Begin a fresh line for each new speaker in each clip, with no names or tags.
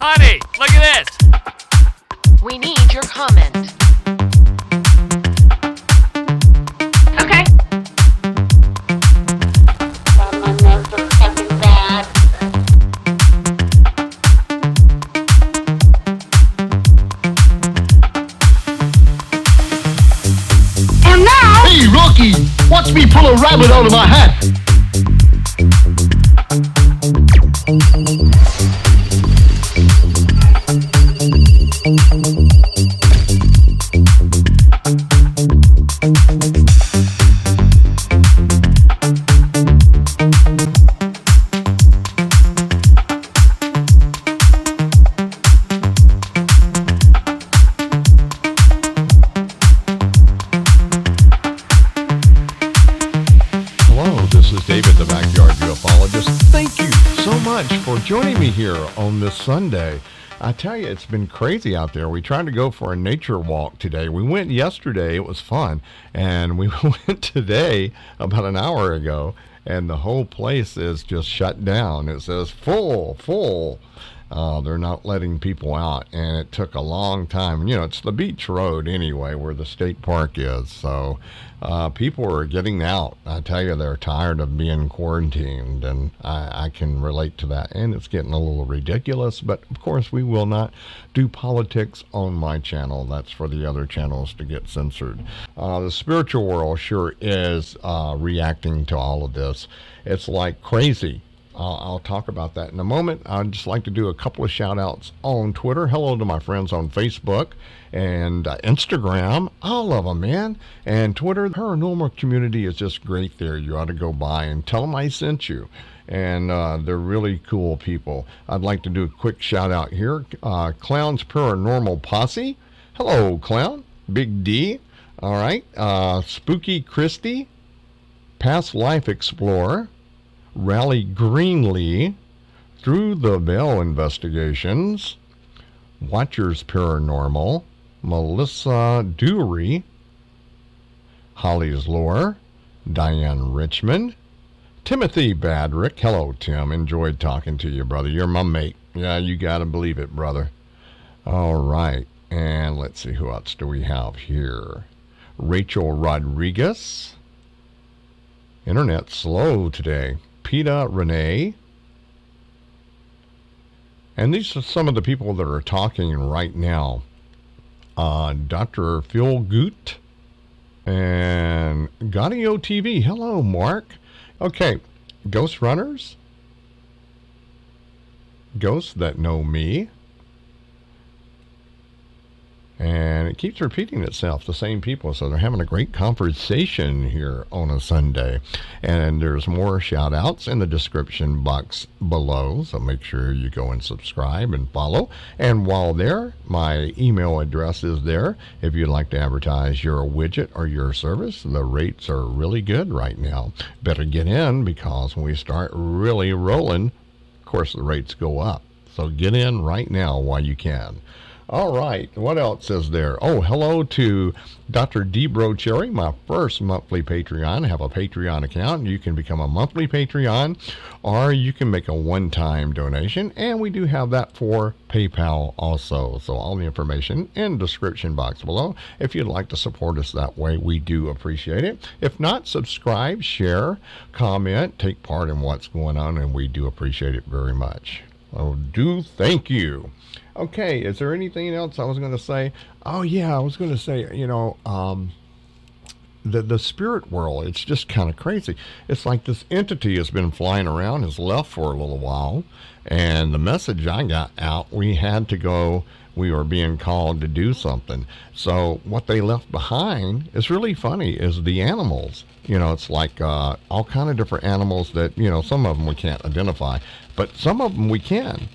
Honey, look at this.
We need your comment.
Okay. And now...
Hey, Rocky, watch me pull a rabbit out of my hat.
The Backyard Ufologist. Thank you so much for joining me here on this Sunday. I tell you, it's been crazy out there. We tried to go for a nature walk today. We went yesterday. It was fun. And we went today about an hour ago, and the whole place is just shut down. It says full. They're not letting people out, and it took a long time. You know, it's the beach road anyway where the state park is, so people are getting out. I tell you, they're tired of being quarantined, and I can relate to that, and it's getting a little ridiculous, but of course we will not do politics on my channel. That's for the other channels to get censored. The spiritual world sure is reacting to all of this. It's like crazy. I'll talk about that in a moment. I'd just like to do a couple of shout outs on Twitter. Hello to my friends on Facebook and Instagram. All of them, man. And Twitter, the paranormal community is just great there. You ought to go by and tell them I sent you. And they're really cool people. I'd like to do a quick shout out here. Clown's Paranormal Posse. Hello, Clown. Big D. All right. Spooky Christie. Past Life Explorer. Rally Greenlee, Through the Veil Investigations, Watchers Paranormal, Melissa Dewey, Holly's Lore, Diane Richmond, Timothy Badrick. Hello, Tim. Enjoyed talking to you, brother. You're my mate. Yeah, you gotta believe it, brother. All right. And let's see, who else do we have here? Rachel Rodriguez. Internet slow today. Peta Renee. And these are some of the people that are talking right now. Dr. Phil Goot and Gaudio TV. Hello, Mark. Okay, Ghost Runners. Ghosts That Know Me. And it keeps repeating itself, the same people, so they're having a great conversation here on a Sunday. And there's more shout outs in the description box below, so make sure you go and subscribe and follow. And while there, my email address is there. If you'd like to advertise your widget or your service, the rates are really good right now. Better get in, because when we start really rolling, of course the rates go up. So get in right now while you can. All right, what else is there? Oh, hello to Dr. Debro Cherry, my first monthly Patreon. I have a Patreon account. You can become a monthly Patreon, or you can make a one-time donation, and we do have that for PayPal also. So all the information in the description box below. If you'd like to support us that way, we do appreciate it. If not, subscribe, share, comment, take part in what's going on, and we do appreciate it very much. Oh, thank you. Okay, is there anything else I was going to say? Oh, yeah, I was going to say, you know, the spirit world, it's just kind of crazy. It's like this entity has been flying around, has left for a little while, and the message I got out, we had to go, we were being called to do something. So what they left behind is really funny, is the animals. You know, it's like all kind of different animals that, you know, some of them we can't identify, but some of them we can.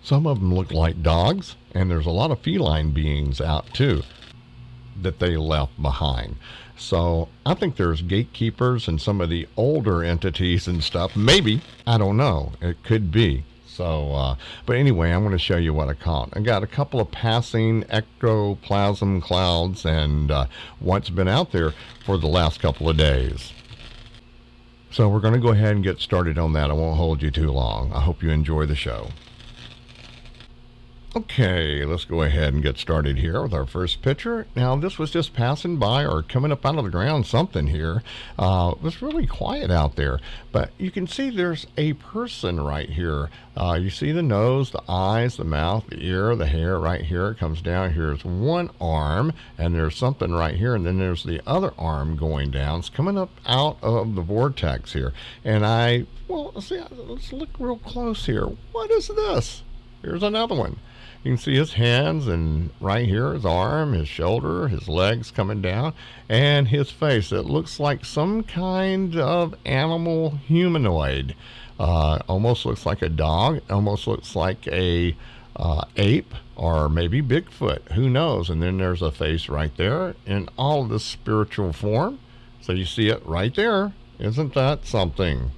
Some of them look like dogs, and there's a lot of feline beings out too that they left behind. So I think there's gatekeepers and some of the older entities and stuff. Maybe, I don't know. It could be. So, but anyway, I'm going to show you what I caught. I got a couple of passing ectoplasm clouds and what's been out there for the last couple of days. So we're going to go ahead and get started on that. I won't hold you too long. I hope you enjoy the show. Okay, let's go ahead and get started here with our first picture. Now, this was just passing by or coming up out of the ground, something here. It was really quiet out there, but you can see there's a person right here. You see the nose, the eyes, the mouth, the ear, the hair right here. It comes down. Here's one arm, and there's something right here, and then there's the other arm going down. It's coming up out of the vortex here. And let's look real close here. What is this? Here's another one. You can see his hands, and right here his arm, his shoulder, his legs coming down, and his face. It looks like some kind of animal humanoid. Almost looks like a dog, almost looks like a ape, or maybe Bigfoot. Who knows? And then there's a face right there in all of this spiritual form. So you see it right there. Isn't that something?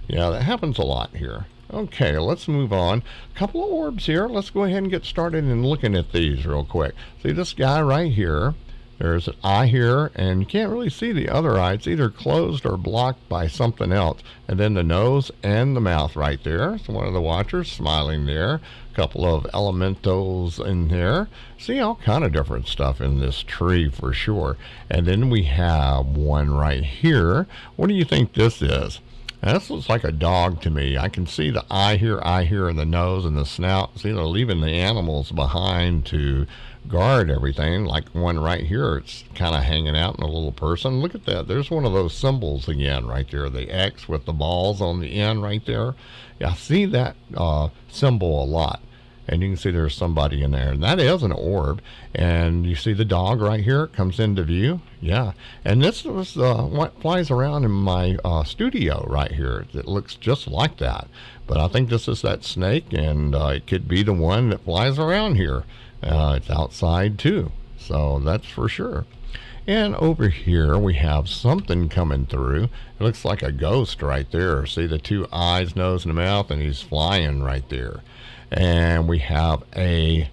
Yeah, that happens a lot here. Okay, let's move on. A couple of orbs here. Let's go ahead and get started and looking at these real quick. See this guy right here. There's an eye here, and you can't really see the other eye. It's either closed or blocked by something else. And then the nose and the mouth right there. So one of the watchers smiling there. A couple of elementals in there. See all kind of different stuff in this tree for sure. And then we have one right here. What do you think this is? Now, this looks like a dog to me. I can see the eye here, and the nose and the snout. See, they're leaving the animals behind to guard everything. Like one right here, it's kind of hanging out in a little person. Look at that. There's one of those symbols again right there. The X with the balls on the end right there. Yeah, I see that symbol a lot. And you can see there's somebody in there. And that is an orb. And you see the dog right here. It comes into view. Yeah. And this was what flies around in my studio right here. It looks just like that. But I think this is that snake. And it could be the one that flies around here. It's outside too. So that's for sure. And over here we have something coming through. It looks like a ghost right there. See the two eyes, nose, and mouth. And he's flying right there. And we have a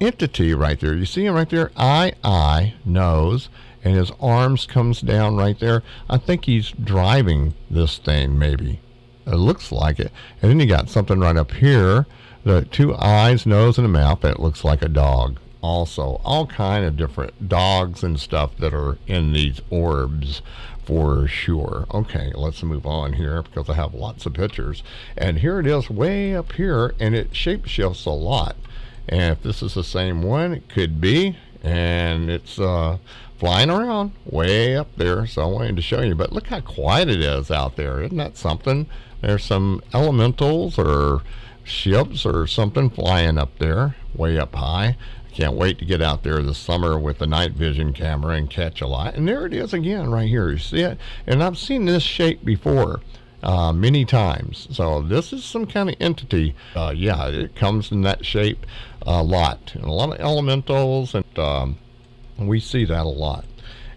entity right there. You see him right there? Eye, nose, and his arms comes down right there. I think he's driving this thing, maybe. It looks like it. And then you got something right up here. The two eyes, nose, and a mouth. That looks like a dog. Also, all kind of different dogs and stuff that are in these orbs for sure. Okay, let's move on here because I have lots of pictures. And here it is way up here, and it shape shifts a lot. And if this is the same one, it could be. And it's flying around way up there. So I wanted to show you. But look how quiet it is out there. Isn't that something? There's some elementals or ships or something flying up there way up high. Can't wait to get out there this summer with the night vision camera and catch a lot. And there it is again right here. You see it? And I've seen this shape before many times. So this is some kind of entity. Yeah, it comes in that shape a lot. And a lot of elementals, and we see that a lot.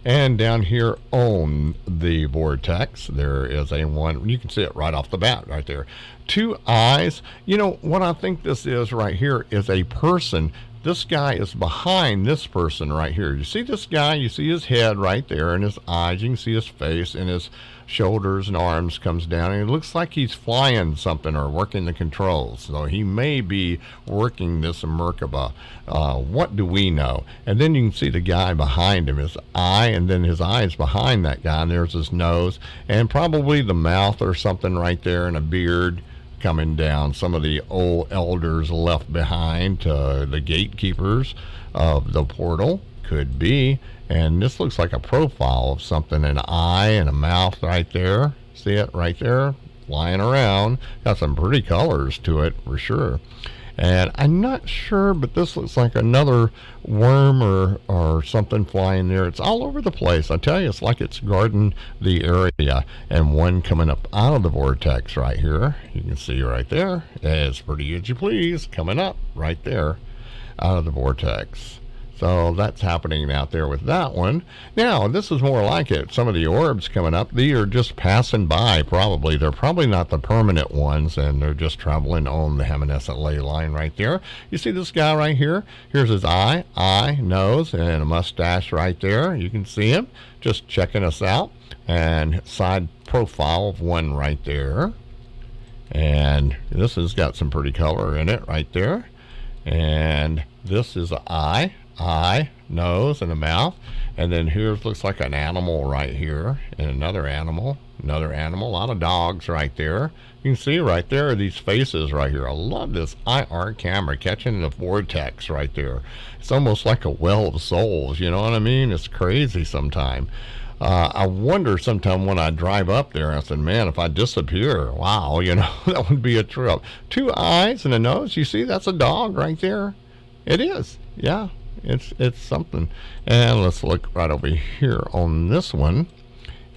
And down here on the vortex, there is a one. You can see it right off the bat right there. Two eyes. You know, what I think this is right here is a person. This guy is behind this person right here. You see this guy, you see his head right there and his eyes. You can see his face and his shoulders and arms comes down. And it looks like he's flying something or working the controls. So he may be working this Merkaba. What do we know? And then you can see the guy behind him, his eye, and then his eyes behind that guy. And there's his nose and probably the mouth or something right there and a beard coming down. Some of the old elders left behind, the gatekeepers of the portal, could be. And this looks like a profile of something, an eye and a mouth right there. See it right there flying around. Got some pretty colors to it for sure. And I'm not sure, but this looks like another worm or something flying there. It's all over the place. I tell you, it's like it's guarding the area. And one coming up out of the vortex right here. You can see right there. It's pretty good, you please, coming up right there out of the vortex. So that's happening out there with that one. Now, this is more like it. Some of the orbs coming up, they are just passing by probably. They're probably not the permanent ones, and they're just traveling on the Hammonasset Ley Line right there. You see this guy right here? Here's his eye, nose, and a mustache right there. You can see him just checking us out. And side profile of one right there. And this has got some pretty color in it right there. And this is an eye, nose, and a mouth. And then here looks like an animal right here, and another animal, a lot of dogs right there. You can see right there these faces right here. I love this IR camera catching the vortex right there. It's almost like a well of souls, you know what I mean? It's crazy sometimes. I wonder sometime when I drive up there, I said, man, if I disappear, wow, you know, that would be a trip. 2 eyes and a nose. You see, that's a dog right there. It is, yeah. It's something. And let's look right over here on this one.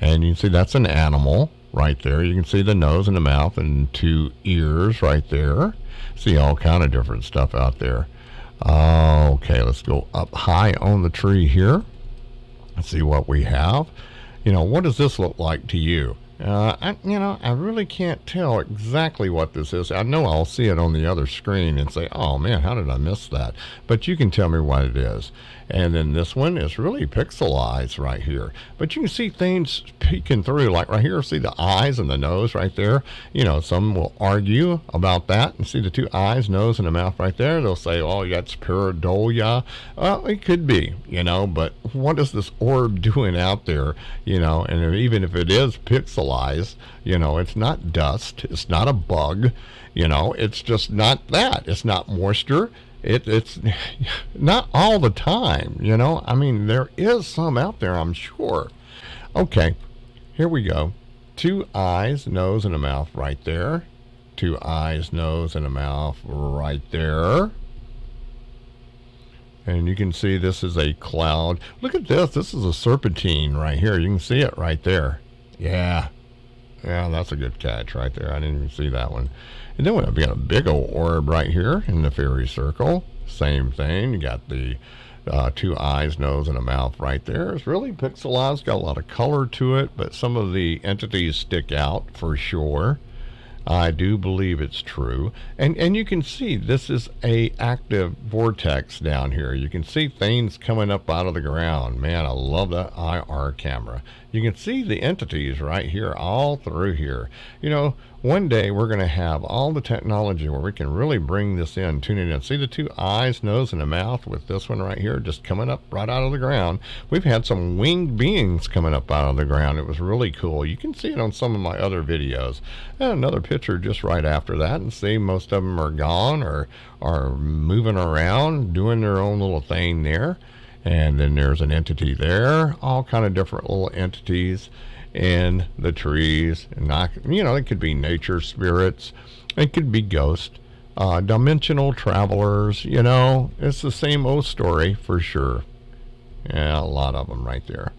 And you can see that's an animal right there. You can see the nose and the mouth and 2 ears right there. See all kind of different stuff out there. Okay, let's go up high on the tree here. Let's see what we have. You know, what does this look like to you? I really can't tell exactly what this is. I know I'll see it on the other screen and say, oh man, how did I miss that? But you can tell me what it is. And then this one is really pixelized right here. But you can see things peeking through, like right here, see the eyes and the nose right there. You know, some will argue about that and see the 2 eyes, nose, and the mouth right there. They'll say, oh, that's pareidolia. Well, it could be, you know, but what is this orb doing out there? You know, and even if it is pixelized, you know, it's not dust. It's not a bug. You know, it's just not that. It's not moisture. It's not all the time, you know. I mean, there is some out there, I'm sure. Okay, here we go. 2 eyes, nose, and a mouth right there. 2 eyes, nose, and a mouth right there. And you can see this is a cloud. Look at this. This is a serpentine right here. You can see it right there. Yeah, that's a good catch right there. I didn't even see that one. And then we've got a big old orb right here in the fairy circle. Same thing. You got the 2 eyes, nose, and a mouth right there. It's really pixelized. Got a lot of color to it, but some of the entities stick out for sure. I do believe it's true. And you can see this is a active vortex down here. You can see things coming up out of the ground. Man, I love that IR camera. You can see the entities right here, all through here. You know, one day we're going to have all the technology where we can really bring this in, tune it in. See the 2 eyes, nose, and a mouth with this one right here just coming up right out of the ground. We've had some winged beings coming up out of the ground. It was really cool. You can see it on some of my other videos. And another picture just right after that, and see most of them are gone or are moving around, doing their own little thing there. And then there's an entity there, all kind of different little entities in the trees. And not, you know, it could be nature spirits, it could be ghosts, dimensional travelers, you know. It's the same old story for sure. Yeah, a lot of them right there.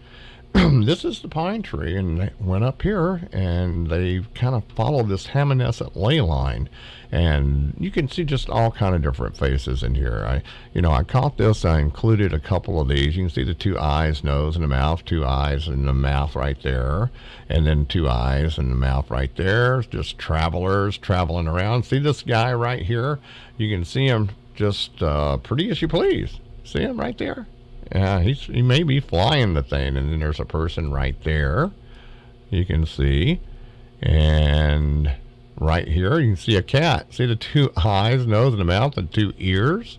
This is the pine tree, and they went up here and they kind of followed this Hammonasset Ley Line, and you can see just all kind of different faces in here. I caught this. I included a couple of these. You can see the 2 eyes, nose, and the mouth. 2 eyes and the mouth right there, and then 2 eyes and the mouth right there. Just travelers traveling around. See this guy right here? You can see him just pretty as you please. See him right there? Yeah, he may be flying the thing. And then there's a person right there, you can see. And right here you can see a cat. See the 2 eyes, nose, and the mouth, and 2 ears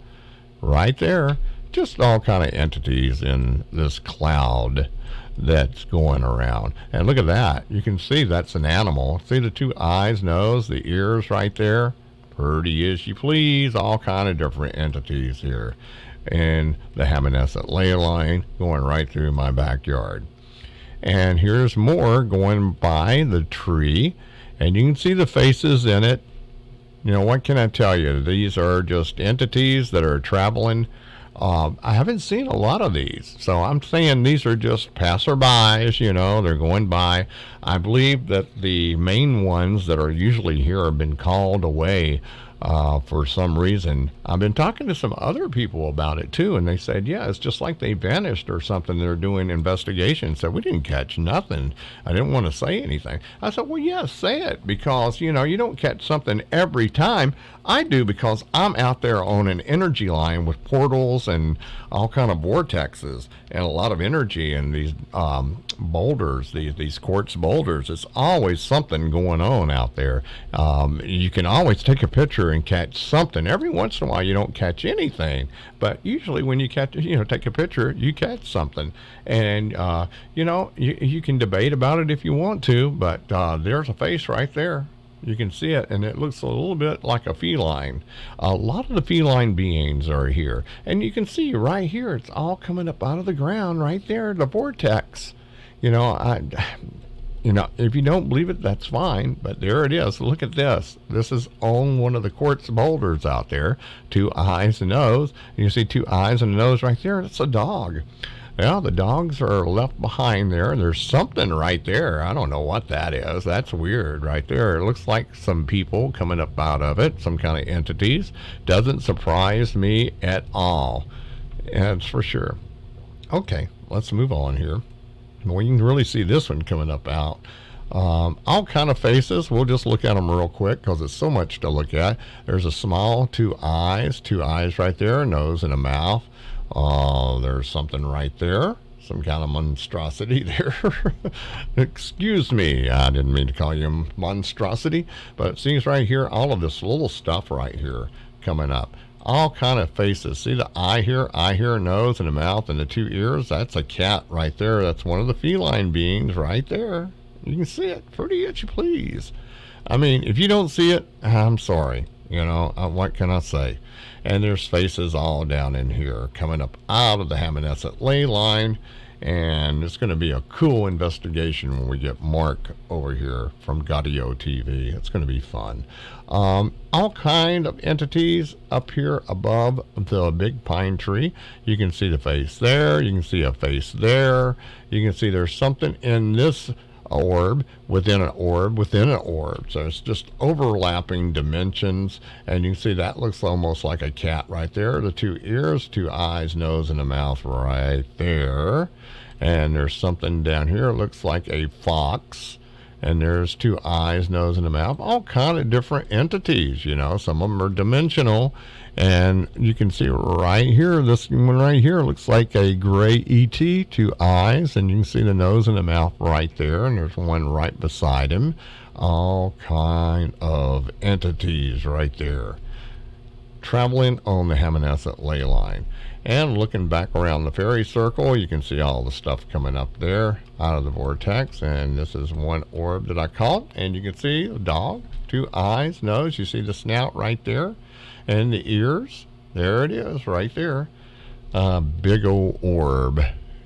right there. Just all kind of entities in this cloud that's going around. And look at that. You can see that's an animal. See the 2 eyes, nose, the ears right there? Pretty as you please. All kind of different entities here. And the Hammonasset Ley Line going right through my backyard. And here's more going by the tree, and you can see the faces in it. You know, what can I tell you? These are just entities that are traveling. I haven't seen a lot of these, so I'm saying these are just passerbys, you know, they're going by. I believe that the main ones that are usually here have been called away for some reason. I've been talking to some other people about it too, and they said, yeah, it's just like they vanished or something. They're doing investigations. Said, we didn't catch nothing. I didn't want to say anything. I said, well, yes, say it, because, you know, you don't catch something every time. I do, because I'm out there on an energy line with portals and all kind of vortexes and a lot of energy in these boulders, these quartz boulders. It's always something going on out there. You can always take a picture picture and catch something. Every once in a while you don't catch anything, but usually when you catch, take a picture, you catch something. And, you can debate about it if you want to, but there's a face right there. You can see it, and it looks a little bit like a feline. A lot of the feline beings are here. And you can see right here, it's all coming up out of the ground right there, the vortex. If you don't believe it, that's fine, but there it is. Look at this. This is on one of the quartz boulders out there. 2 eyes and nose. And you see 2 eyes and a nose right there. It's a dog. Well, the dogs are left behind there. There's something right there. I don't know what that is. That's weird right there. It looks like some people coming up out of it, some kind of entities. Doesn't surprise me at all. That's for sure. Okay, let's move on here. Well, you can really see this one coming up out. All kind of faces. We'll just look at them real quick because it's so much to look at. There's a smile, 2 eyes right there, a nose and a mouth. There's something right there, some kind of monstrosity there. Excuse me, I didn't mean to call you monstrosity, but it seems right here, all of this little stuff right here coming up. All kind of faces. See the eye here, nose, and a mouth, and the 2 ears? That's a cat right there. That's one of the feline beings right there. You can see it. Pretty itchy, please. I mean, if you don't see it, I'm sorry. What can I say? And there's faces all down in here coming up out of the Hammonasset Ley Line. And it's going to be a cool investigation when we get Mark over here from KaWo TV. It's going to be fun. All kind of entities up here above the big pine tree. You can see the face there. You can see a face there. You can see there's something in this orb within an orb within an orb. So it's just overlapping dimensions. And you can see that looks almost like a cat right there. The 2 ears, 2 eyes, nose, and a mouth right there. And there's something down here. It looks like a fox. And there's 2 eyes, nose, and a mouth. All kind of different entities, Some of them are dimensional. And you can see right here, this one right here looks like a gray ET, 2 eyes. And you can see the nose and the mouth right there. And there's one right beside him. All kind of entities right there. Traveling on the Hammonasset Ley Line. And looking back around the fairy circle, you can see all the stuff coming up there out of the vortex. And this is one orb that I caught. And you can see a dog, 2 eyes, nose. You see the snout right there. And the ears. There it is right there. Big old orb.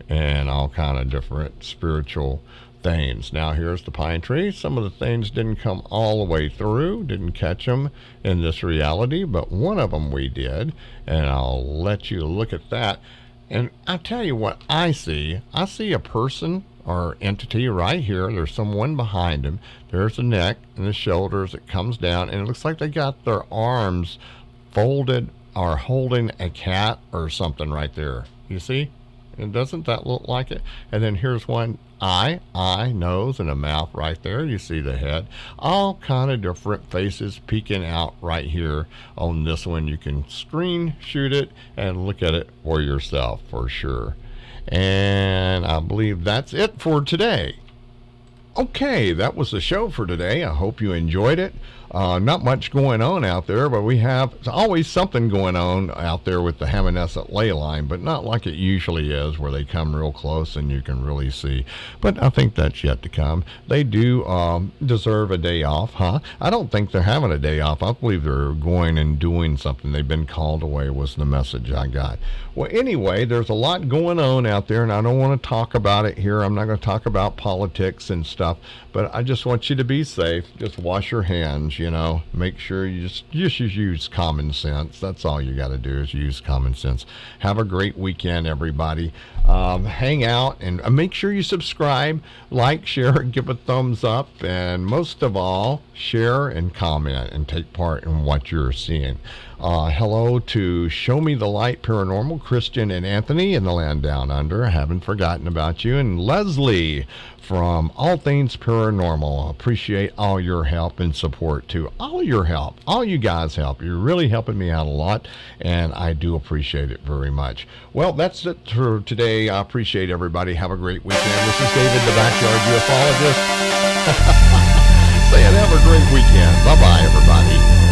And all kind of different spiritual things. Now here's the pine tree. Some of the things didn't come all the way through, didn't catch them in this reality, but one of them we did, and I'll let you look at that. And I'll tell you what I see. I see a person or entity right here. There's someone behind him. There's the neck and the shoulders. It comes down, and it looks like they got their arms folded or holding a cat or something right there. You see? And doesn't that look like it? And then here's one eye, nose, and a mouth right there. You see the head. All kind of different faces peeking out right here on this one. You can screen shoot it and look at it for yourself for sure. And I believe that's it for today. Okay, that was the show for today. I hope you enjoyed it. Not much going on out there, but there's always something going on out there with the Hammonasset Ley Line, but not like it usually is where they come real close and you can really see. But I think that's yet to come. They do deserve a day off, huh? I don't think they're having a day off. I believe they're going and doing something. They've been called away was the message I got. Well, anyway, there's a lot going on out there, and I don't want to talk about it here. I'm not going to talk about politics and stuff, but I just want you to be safe. Just wash your hands, Make sure you just use common sense. That's all you got to do is use common sense. Have a great weekend, everybody. Hang out and make sure you subscribe, like, share, give a thumbs up, and most of all, share and comment and take part in what you're seeing. Hello to Show Me the Light Paranormal, Christian and Anthony in the land down under. I haven't forgotten about you. And Leslie from All Things Paranormal. Appreciate all your help and support too. All your help. All you guys help. You're really helping me out a lot, and I do appreciate it very much. Well, that's it for today. I appreciate everybody. Have a great weekend. This is David, the Backyard Ufologist. Saying have a great weekend. Bye-bye, everybody.